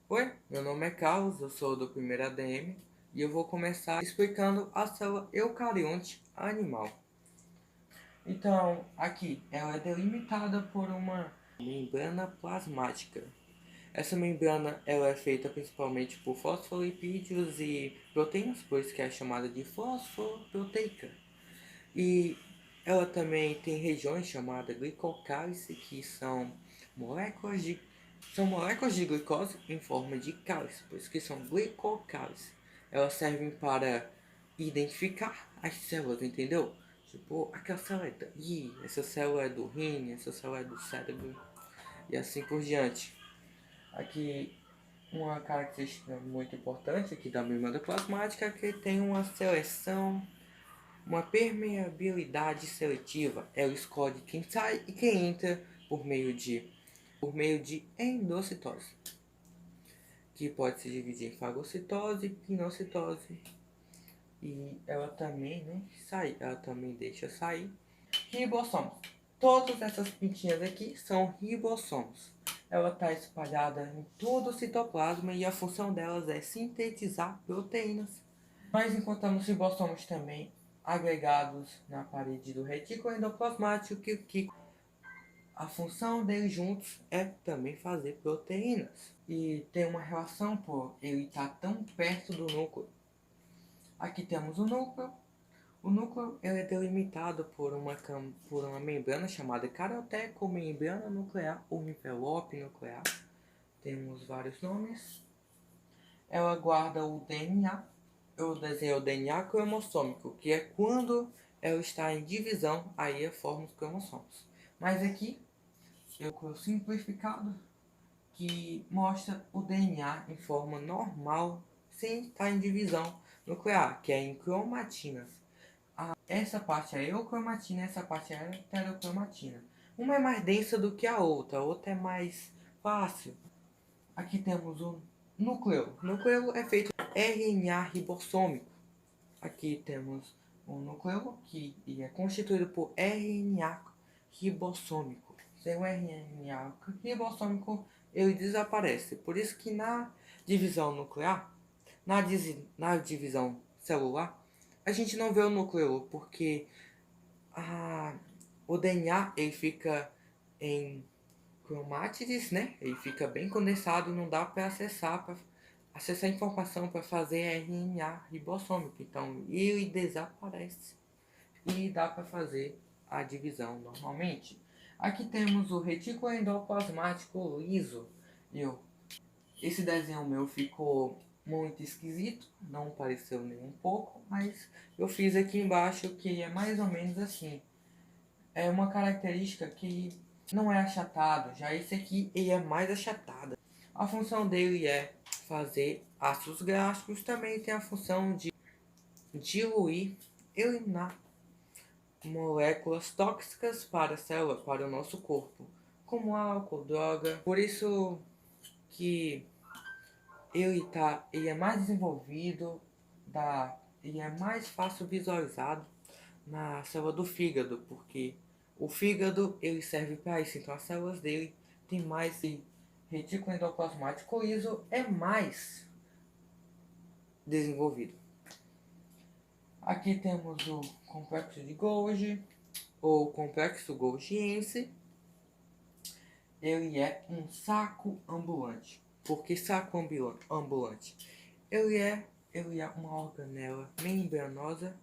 Oi, meu nome é Carlos, eu sou do primeiro ADM e eu vou começar explicando a célula eucarionte animal. Então, aqui, ela é delimitada por uma membrana plasmática. Essa membrana ela é feita principalmente por fosfolipídios e proteínas, por isso que é chamada de fosfoproteica. E ela também tem regiões chamadas glicocálice, que moléculas de, são moléculas de glicose em forma de cálice, por isso que são glicocálice. Elas servem para identificar as células, entendeu? Tipo, aquela célula é daí, essa célula é do rim, essa célula é do cérebro, e assim por diante. Aqui, uma característica muito importante aqui da membrana plasmática é que tem uma permeabilidade seletiva. Ela escolhe quem sai e quem entra por meio de endocitose, que pode se dividir em fagocitose e pinocitose. E ela também, ela também deixa sair ribossomos. Todas essas pintinhas aqui são ribossomos. Ela está espalhada em todo o citoplasma e a função delas é sintetizar proteínas. Nós encontramos ribossomos também agregados na parede do retículo endoplasmático, que a função deles juntos é também fazer proteínas. E tem uma relação por ele estar tão perto do núcleo. Aqui temos o núcleo. O núcleo ele é delimitado por uma membrana chamada caroteco, membrana nuclear ou envelope nuclear. Temos vários nomes. Ela guarda o DNA. Eu desenhei o DNA cromossômico, que é quando ela está em divisão, aí forma os cromossomos. Mas aqui, eu coloquei simplificado, que mostra o DNA em forma normal, sem estar em divisão nuclear, que é em cromatinas. Essa parte é eucromatina, essa parte é heterocromatina. Uma é mais densa do que a outra é mais fácil. Aqui temos o núcleo. O núcleo é feito de RNA ribossômico. Aqui temos o núcleo que é constituído por RNA ribossômico. Sem o RNA ribossômico, ele desaparece. Por isso que na divisão nuclear, na divisão celular, a gente não vê o núcleo, porque o DNA ele fica em cromátides, né? Ele fica bem condensado, não dá para acessar a informação para fazer RNA ribossômico. Então ele desaparece e dá para fazer a divisão normalmente. Aqui temos o retículo endoplasmático liso. Esse desenho meu ficou muito esquisito, não pareceu nem um pouco, mas eu fiz aqui embaixo que é mais ou menos assim. É uma característica que não é achatado, já esse aqui ele é mais achatado. A função dele é fazer ácidos graxos, também tem a função de diluir, eliminar moléculas tóxicas para a célula, para o nosso corpo, como álcool, droga. Por isso que ele é mais desenvolvido, ele é mais fácil visualizado na célula do fígado, porque o fígado ele serve para isso, então as células dele tem mais retículo endoplasmático liso é mais desenvolvido. Aqui temos o complexo de Golgi, ou complexo golgiense. Ele é um saco ambulante. Por que saco ambulante? Ele é uma organela membranosa.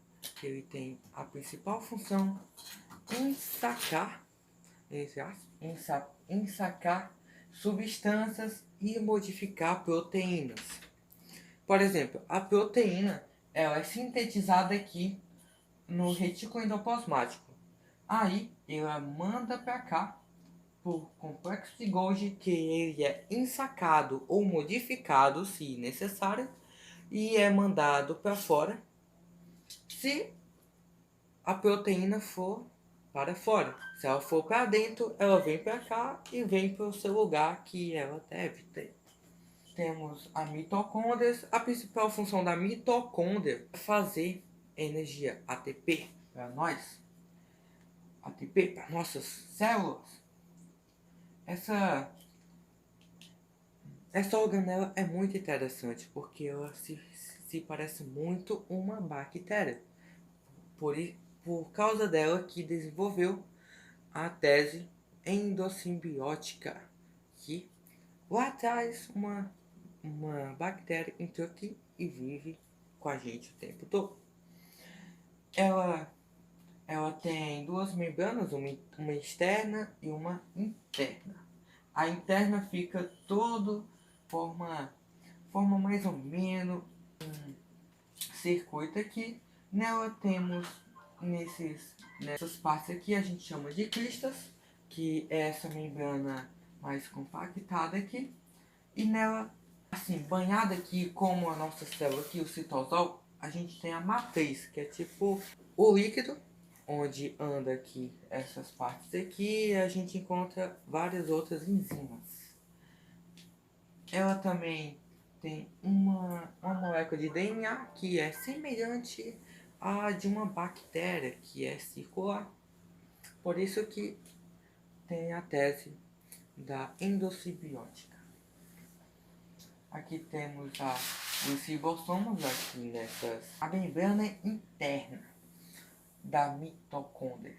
Ele tem a principal função em sacar substâncias e modificar proteínas. Por exemplo, a proteína ela é sintetizada aqui no retículo endoplasmático. Aí ela manda para cá por complexo de Golgi, que ele é ensacado ou modificado, se necessário, e é mandado para fora se a proteína for para fora. Se ela for para dentro, ela vem para cá e vem para o seu lugar que ela deve ter. Temos a mitocôndria. A principal função da mitocôndria é fazer energia ATP para nós, ATP para nossas células. Essa Essa organela é muito interessante porque ela se parece muito uma bactéria. Por causa dela que desenvolveu a tese endossimbiótica, que lá atrás uma bactéria entrou aqui e vive com a gente o tempo todo. Ela tem duas membranas, uma externa e uma interna. A interna fica todo forma mais ou menos um circuito aqui. Nela temos nessas partes aqui a gente chama de cristas, que é essa membrana mais compactada aqui. E nela, assim, banhada aqui como a nossa célula aqui, o citosol, a gente tem a matriz, que é tipo o líquido, onde anda aqui essas partes aqui, e a gente encontra várias outras enzimas. Ela também tem uma molécula de DNA que é semelhante à de uma bactéria, que é circular. Por isso que tem a tese da endossimbiótica. Aqui temos os ribossomos, aqui a membrana interna da mitocôndria.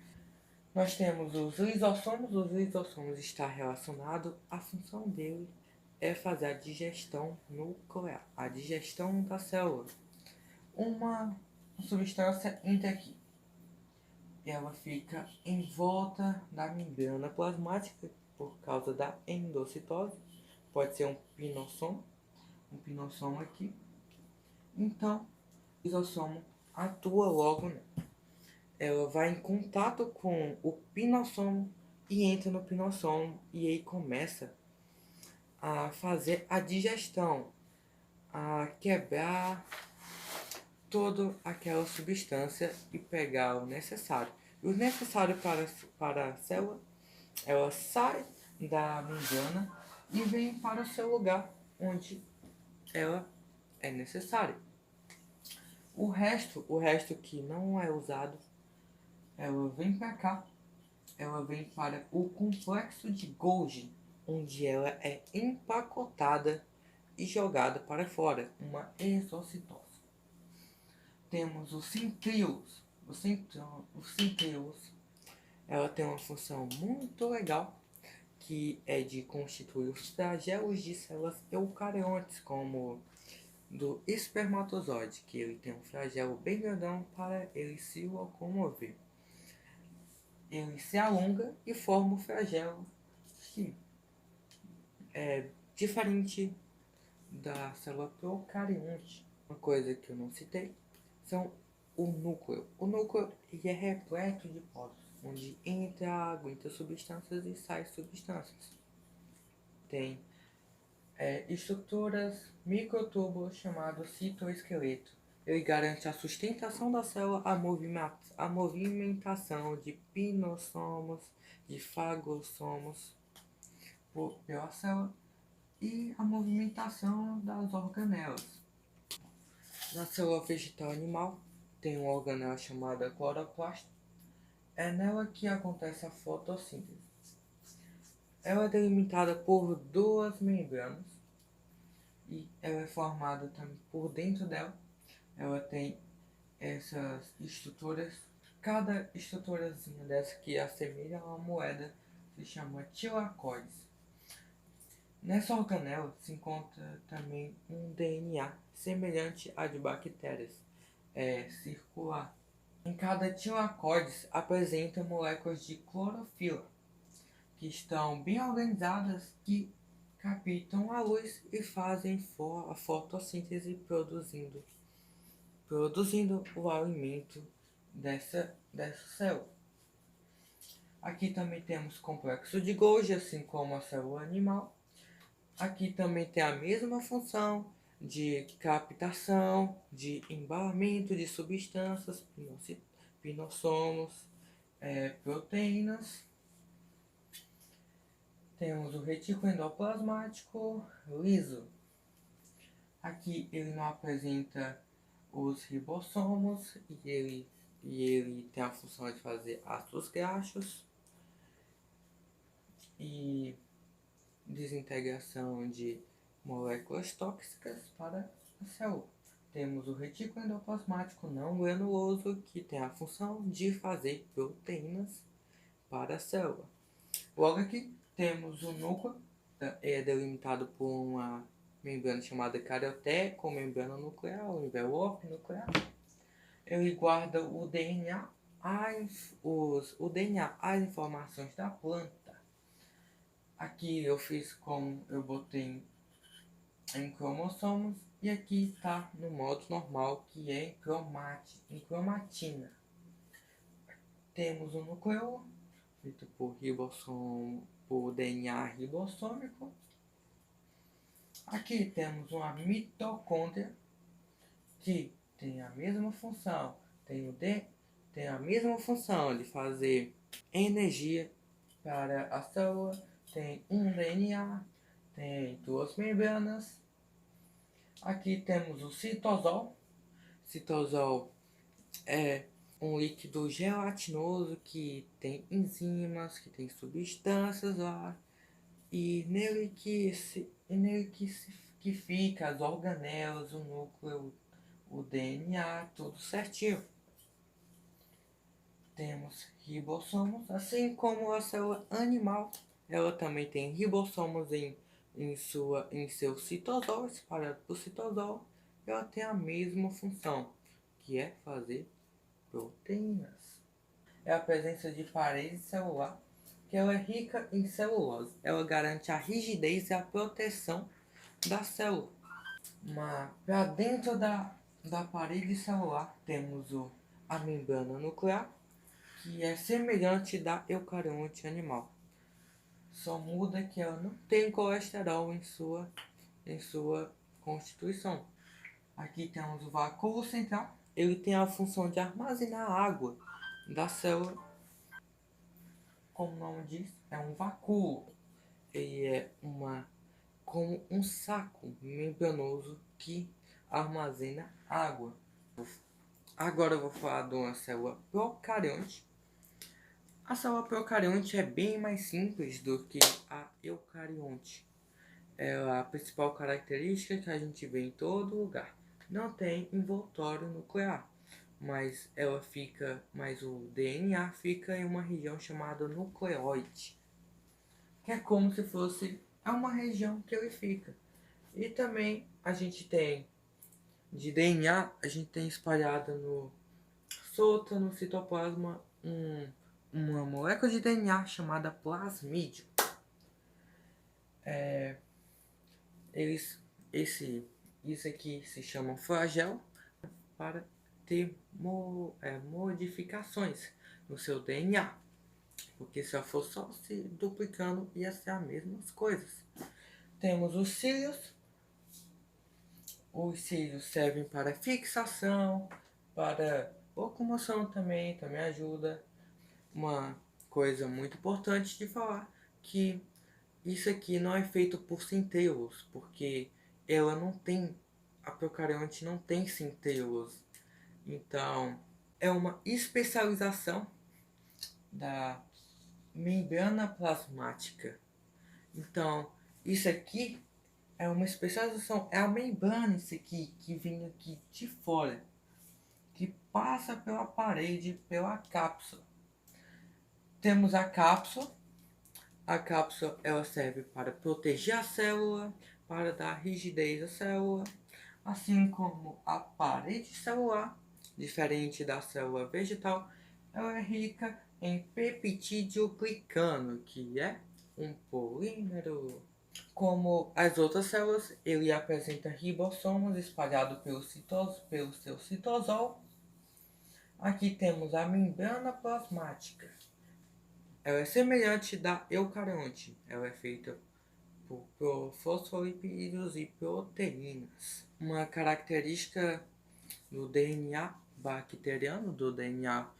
Nós temos os lisossomos está relacionado, a função dele é fazer a digestão nuclear, a digestão da célula. Uma substância entra aqui, ela fica em volta da membrana plasmática por causa da endocitose, pode ser um pinossomo aqui. Então, o lisossomo atua logo, né? Ela vai em contato com o pinossomo e entra no pinossomo e aí começa a fazer a digestão, a quebrar toda aquela substância e pegar o necessário. E o necessário para a célula, ela sai da membrana e vem para o seu lugar onde ela é necessária. O resto que não é usado, ela vem para cá, ela vem para o complexo de Golgi, onde ela é empacotada e jogada para fora, uma exocitose. Temos os centríolos. Os centríolos, ela tem uma função muito legal, que é de constituir os flagelos de células eucariontes, como do espermatozoide, que ele tem um flagelo bem grandão para ele se locomover. Ele se alonga e forma um flagelo que é diferente da célula procarionte. Uma coisa que eu não citei são o núcleo. O núcleo ele é repleto de poros, onde entra água, entra substâncias e sai substâncias. Tem estruturas microtúbulos chamados citoesqueleto. Ele garante a sustentação da célula, a movimentação de pinossomos, de fagossomos pela célula e a movimentação das organelas. Na célula vegetal animal tem uma organela chamada cloroplasto. É nela que acontece a fotossíntese. Ela é delimitada por duas membranas e ela é formada também por dentro dela. Ela tem essas estruturas. Cada estruturazinha dessa que assemelha a uma moeda se chama tilacoides. Nessa organela se encontra também um DNA semelhante a de bactérias, circular. Em cada tilacoides apresenta moléculas de clorofila, que estão bem organizadas, que captam a luz e fazem a fotossíntese produzindo o alimento dessa célula. Aqui também temos complexo de Golgi, assim como a célula animal. Aqui também tem a mesma função de captação, de embalamento de substâncias, pinossomos, proteínas. Temos o retículo endoplasmático liso. Aqui ele não apresenta os ribossomos e ele tem a função de fazer ácidos graxos e desintegração de moléculas tóxicas para a célula. Temos o retículo endoplasmático não granuloso, que tem a função de fazer proteínas para a célula. Logo aqui temos o núcleo, delimitado por uma membrana chamada carioteca, com membrana nuclear, ou envelope nuclear. Ele guarda o DNA, as informações da planta. Aqui eu fiz como eu botei em cromossomos, e aqui está no modo normal, que é em cromatina. Temos o núcleo, feito por DNA ribossômico. Aqui temos uma mitocôndria, que tem a mesma função, tem a mesma função de fazer energia para a célula, tem um DNA, tem duas membranas. Aqui temos o citosol. Citosol é um líquido gelatinoso que tem enzimas, que tem substâncias lá, e nele que fica as organelas, o núcleo, o DNA, tudo certinho. Temos ribossomos, assim como a célula animal, ela também tem ribossomos em seu citosol, espalhado por citosol. Ela tem a mesma função, que é fazer proteínas. É a presença de parede celular, que ela é rica em celulose. Ela garante a rigidez e a proteção da célula. Mas para dentro da parede celular temos a membrana nuclear, que é semelhante da eucarionte animal. Só muda que ela não tem colesterol em sua constituição. Aqui temos o vácuo central. Ele tem a função de armazenar a água da célula. Como o nome diz, é um vácuo. Ele é como um saco membranoso que armazena água. Agora eu vou falar de uma célula procarionte. A célula procarionte é bem mais simples do que a eucarionte. A principal característica que a gente vê em todo lugar. Não tem envoltório nuclear, mas o DNA fica em uma região chamada nucleoide, que é como se fosse uma região que ele fica. E também a gente tem de DNA, a gente tem espalhada solta no citoplasma uma molécula de DNA chamada plasmídio. Isso aqui se chama flagelo para ter modificações no seu DNA. Porque se ela for só se duplicando, ia ser as mesmas coisas. Temos os cílios. Os cílios servem para fixação, para locomoção também ajuda. Uma coisa muito importante de falar, que isso aqui não é feito por centríolos, porque a procarionte não tem centríolos. Então, é uma especialização da membrana plasmática. Então, isso aqui é uma especialização, é a membrana isso aqui, que vem aqui de fora, que passa pela parede, pela cápsula. Temos a cápsula. A cápsula ela serve para proteger a célula, para dar rigidez à célula, assim como a parede celular, diferente da célula vegetal, ela é rica em peptídeo glicano, que é um polímero. Como as outras células, ele apresenta ribossomos espalhados pelo seu citosol. Aqui temos a membrana plasmática. Ela é semelhante da eucarionte. Ela é feita por fosfolipídios e proteínas. Uma característica do DNA bacteriano, do DNA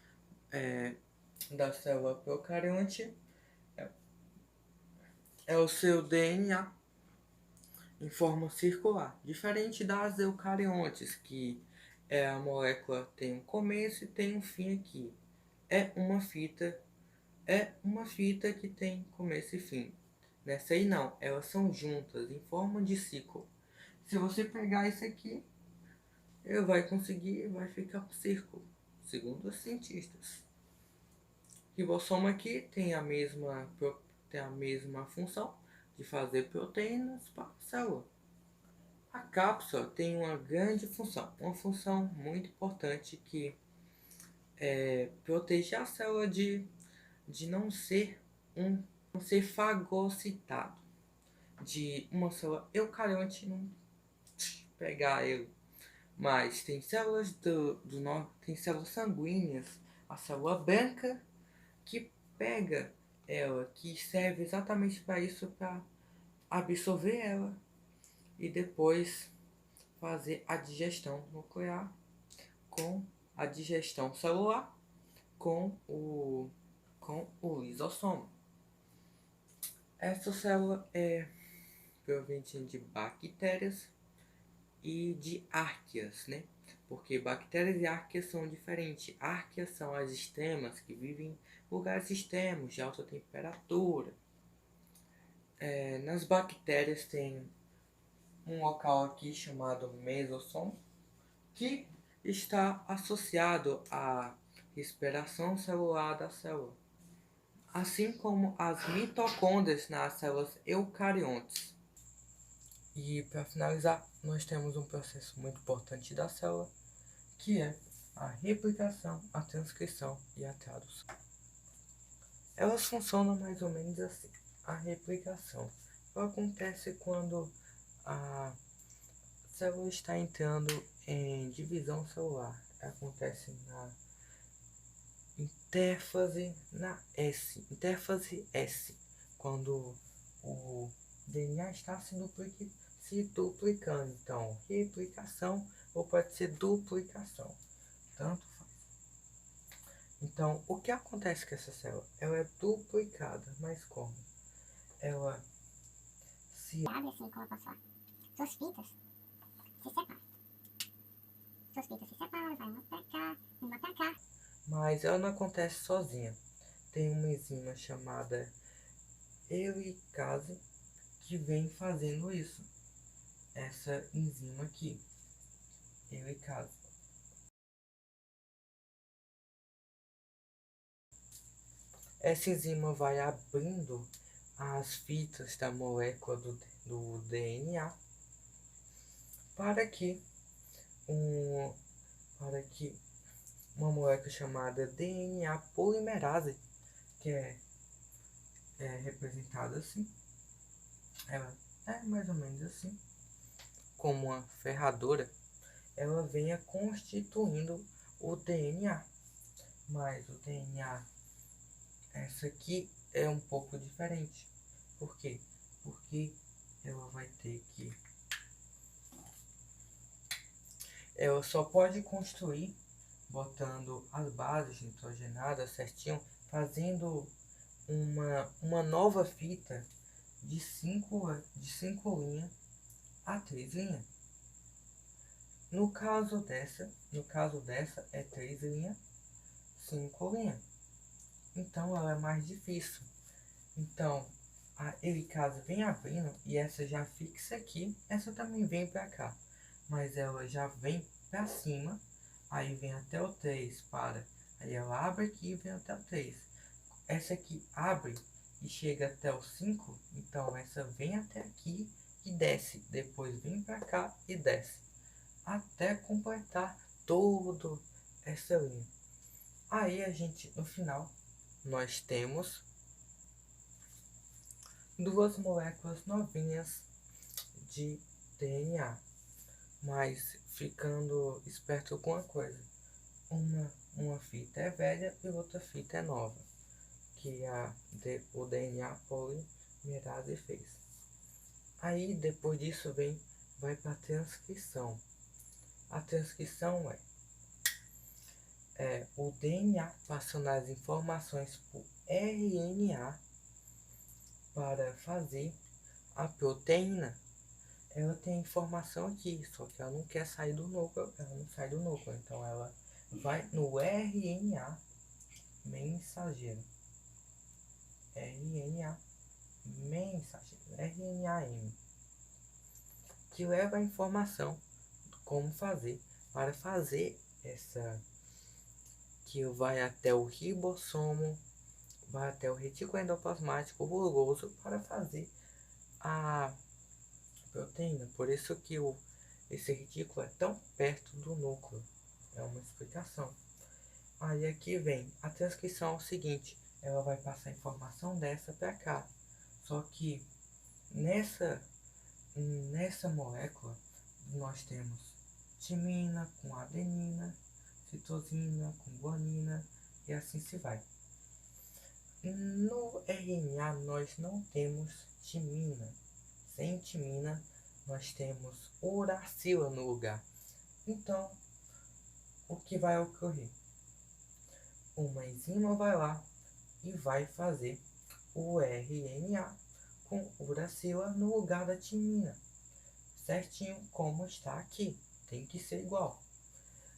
da célula procarionte, é o seu DNA em forma circular, diferente das eucariontes, que a molécula tem um começo e tem um fim aqui. É uma fita que tem começo e fim. Nessa aí não, elas são juntas em forma de ciclo. Se você pegar isso aqui, ele vai ficar um círculo, segundo os cientistas. Ribossoma aqui tem a mesma função de fazer proteínas para a célula. A cápsula tem uma grande função, uma função muito importante que é proteger a célula de não ser fagocitado, de uma célula eucarionte não pegar ele. Mas tem células tem células sanguíneas, a célula branca que pega ela, que serve exatamente para isso, para absorver ela e depois fazer a digestão nuclear com a digestão celular com o lisossoma. Essa célula é proveniente de bactérias e de árqueas, né? Porque bactérias e árqueas são diferentes. Árqueas são as extremas que vivem em lugares extremos de alta temperatura. Nas bactérias tem um local aqui chamado mesossomo, que está associado à respiração celular da célula, assim como as mitocôndrias nas células eucariontes. E para finalizar, nós temos um processo muito importante da célula, que é a replicação, a transcrição e a tradução. Elas funcionam mais ou menos assim. A replicação acontece quando a célula está entrando em divisão celular. Acontece na intérfase S, quando o DNA está se duplicando. Então, replicação ou pode ser duplicação, tanto faz. Então, o que acontece com essa célula? Ela é duplicada, mas como? Ela se abre assim, como eu posso falar? Suas fitas se separam. Suas fitas se separam, vai uma pra cá. Mas ela não acontece sozinha. Tem uma enzima chamada helicase que vem fazendo isso. Essa enzima aqui, helicase. Essa enzima vai abrindo as fitas da molécula do DNA para que uma molécula chamada DNA polimerase, que é representada assim, ela é mais ou menos assim, como uma ferradura, ela venha constituindo o DNA. Mas o DNA, essa aqui é um pouco diferente. Por quê? Porque ela vai ter que... Ela só pode construir botando as bases nitrogenadas certinho, fazendo uma nova fita de 5 linhas a 3 linhas. No caso dessa é 3 linhas, 5 linhas. Então ela é mais difícil. Então a helicase vem abrindo e essa já fixa aqui. Essa também vem para cá, mas ela já vem para cima. Aí vem até o 3, para. Aí ela abre aqui e vem até o 3. Essa aqui abre e chega até o 5. Então essa vem até aqui e desce. Depois vem para cá e desce, até completar toda essa linha. Aí a gente, no final, nós temos duas moléculas novinhas de DNA. Mas ficando esperto com uma coisa, uma fita é velha e outra fita é nova, que o DNA polimerase fez. Aí depois disso vai para a transcrição. A transcrição é o DNA passando as informações por RNA para fazer a proteína. Ela tem informação aqui, só que ela não quer sair do núcleo, ela não sai do núcleo, então ela vai no RNA mensageiro. RNA mensagem, RNAM, que leva a informação de como fazer, para fazer essa, que vai até o ribossomo, vai até o retículo endoplasmático rugoso para fazer a proteína. Por isso que esse retículo é tão perto do núcleo. É uma explicação. Aí aqui vem a transcrição, é o seguinte, ela vai passar a informação dessa para cá. Só que nessa molécula nós temos timina com adenina, citosina com guanina e assim se vai. No RNA nós não temos timina. Sem timina nós temos uracila no lugar. Então, o que vai ocorrer? Uma enzima vai lá e vai fazer o RNA com uracila no lugar da timina. Certinho como está aqui. Tem que ser igual.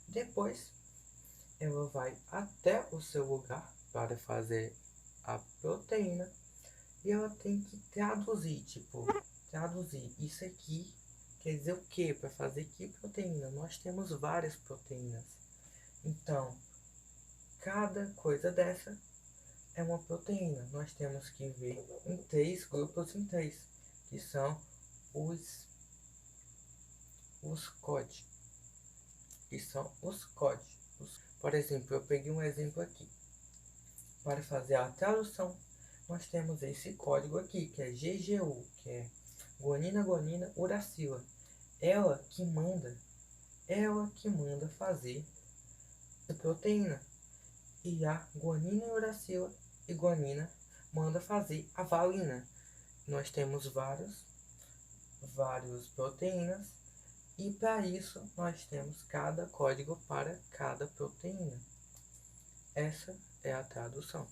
Depois, ela vai até o seu lugar para fazer a proteína. E ela tem que traduzir, traduzir isso aqui quer dizer o que? Para fazer que proteína? Nós temos várias proteínas. Então, cada coisa dessa é uma proteína. Nós temos que ver em 3 grupos em 3, que são os códigos. Que são os códigos. Por exemplo, eu peguei um exemplo aqui. Para fazer a tradução, nós temos esse código aqui, que é GGU, que é guanina, guanina, uracila. Ela que manda fazer a proteína. E a guanina, uracila e guanina manda fazer a valina. Nós temos várias proteínas e para isso nós temos cada código para cada proteína. Essa é a tradução.